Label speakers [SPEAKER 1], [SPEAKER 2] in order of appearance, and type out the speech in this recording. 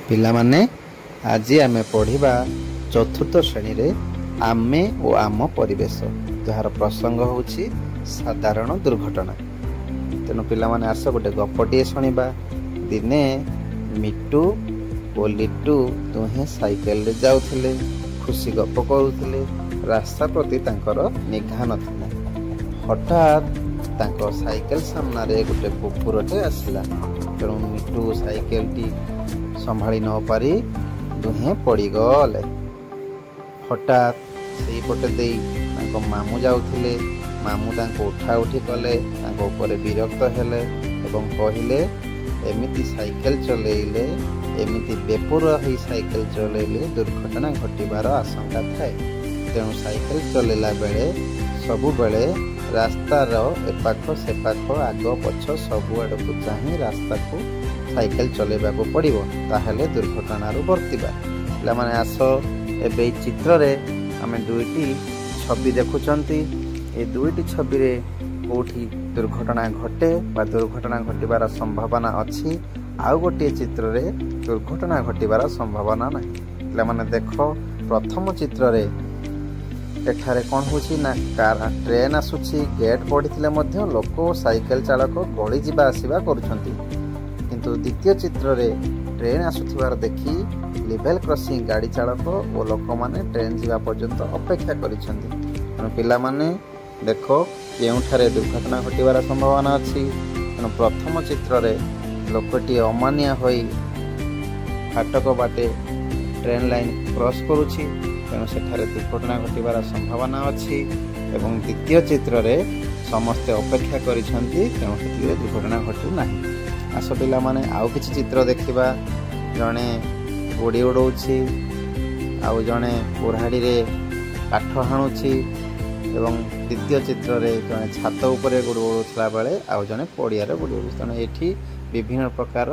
[SPEAKER 1] ପିଲାମାନେ ଆଜି ଆମେ ପଢ଼ିବା ଚତୁର୍ଥ ଶ୍ରେଣୀରେ ଆମେ ଓ ଆମ ପରିବେଶ, ଯାହାର ପ୍ରସଙ୍ଗ ହେଉଛି ସାଧାରଣ ଦୁର୍ଘଟଣା। ତେଣୁ ପିଲାମାନେ ଆସ ଗୋଟେ ଗପଟିଏ ଶୁଣିବା। ଦିନେ ମିଟୁ ଓ ଲିଟୁ ଦୁହେଁ ସାଇକେଲରେ ଯାଉଥିଲେ। ଖୁସି ଗପ କରୁଥିଲେ। ରାସ୍ତା ପ୍ରତି ତାଙ୍କର ନିଘା ନଥିଲା। ହଠାତ୍ ତାଙ୍କ ସାଇକେଲ ସାମ୍ନାରେ ଗୋଟେ କୁକୁରଟେ ଆସିଲା। ତେଣୁ ମିଟୁ ସାଇକେଲଟି ସମ୍ଭାଳି ନ ପାରି ଦୁହେଁ ପଡ଼ିଗଲେ। ହଠାତ୍ ସେଇପଟେ ଦେଇ ତାଙ୍କ ମାମୁଁ ଯାଉଥିଲେ। ମାମୁଁ ତାଙ୍କୁ ଉଠା ଉଠି କଲେ, ତାଙ୍କ ଉପରେ ବିରକ୍ତ ହେଲେ ଏବଂ କହିଲେ, ଏମିତି ସାଇକେଲ ଚଲେଇଲେ, ଏମିତି ବେପରୁଆ ହୋଇ ସାଇକେଲ ଚଲେଇଲେ ଦୁର୍ଘଟଣା ଘଟିବାର ଆଶଙ୍କା ଥାଏ। ତେଣୁ ସାଇକେଲ ଚଲେଇଲା ବେଳେ ସବୁବେଳେ ରାସ୍ତାର ଏପାଖ ସେପାଖ ଆଗ ପଛ ସବୁଆଡ଼କୁ ଚାହିଁ ରାସ୍ତାକୁ ସାଇକେଲ ଚଲେଇବାକୁ ପଡ଼ିବ, ତାହେଲେ ଦୁର୍ଘଟଣାରୁ ବର୍ତ୍ତିବା। ପିଲାମାନେ ଆସ, ଏବେ ଏହି ଚିତ୍ରରେ ଆମେ ଦୁଇଟି ଛବି ଦେଖୁଛନ୍ତି। ଏ ଦୁଇଟି ଛବିରେ କେଉଁଠି ଦୁର୍ଘଟଣା ଘଟେ ବା ଦୁର୍ଘଟଣା ଘଟିବାର ସମ୍ଭାବନା ଅଛି, ଆଉ ଗୋଟିଏ ଚିତ୍ରରେ ଦୁର୍ଘଟଣା ଘଟିବାର ସମ୍ଭାବନା ନାହିଁ। ପିଲାମାନେ ଦେଖ, ପ୍ରଥମ ଚିତ୍ରରେ ଏଠାରେ କ'ଣ ହେଉଛି ନା ଟ୍ରେନ୍ ଆସୁଛି। ଗେଟ୍ ପଡ଼ିଥିଲେ ମଧ୍ୟ ଲୋକ ଓ ସାଇକେଲ ଚାଳକ ଗଳି ଯିବା ଆସିବା କରୁଛନ୍ତି। କିନ୍ତୁ ଦ୍ୱିତୀୟ ଚିତ୍ରରେ ଟ୍ରେନ୍ ଆସୁଥିବାର ଦେଖି ଲେଭେଲ୍ କ୍ରସିଂ ଗାଡ଼ି ଚାଳକ ଓ ଲୋକମାନେ ଟ୍ରେନ୍ ଯିବା ପର୍ଯ୍ୟନ୍ତ ଅପେକ୍ଷା କରିଛନ୍ତି। ତେଣୁ ପିଲାମାନେ ଦେଖ, କେଉଁଠାରେ ଦୁର୍ଘଟଣା ଘଟିବାର ସମ୍ଭାବନା ଅଛି। ତେଣୁ ପ୍ରଥମ ଚିତ୍ରରେ ଲୋକଟିଏ ଅମାନିଆ ହୋଇ ଫାଟକ ବାଟେ ଟ୍ରେନ୍ ଲାଇନ୍ କ୍ରସ୍ କରୁଛି। ତେଣୁ ସେଠାରେ ଦୁର୍ଘଟଣା ଘଟିବାର ସମ୍ଭାବନା ଅଛି। ଏବଂ ଦ୍ୱିତୀୟ ଚିତ୍ରରେ ସମସ୍ତେ ଅପେକ୍ଷା କରିଛନ୍ତି, ତେଣୁ ସେଥିରେ ଦୁର୍ଘଟଣା ଘଟୁନାହିଁ। ଆସ ପିଲାମାନେ ଆଉ କିଛି ଚିତ୍ର ଦେଖିବା। ଜଣେ ଗୋଡ଼ି ଉଡ଼ଉଛି, ଆଉ ଜଣେ କୁରାଢ଼ୀରେ କାଠ ହାଣୁଛି ଏବଂ ଦ୍ୱିତୀୟ ଚିତ୍ରରେ ଜଣେ ଛାତ ଉପରେ ଗୋଡ଼ି ଉଡ଼ୁଥିଲା ବେଳେ ଆଉ ଜଣେ ପଡ଼ିଆରେ ଗୋଡ଼ି ଉଡ଼ୁଛି। ତେଣୁ ଏଠି ବିଭିନ୍ନ ପ୍ରକାର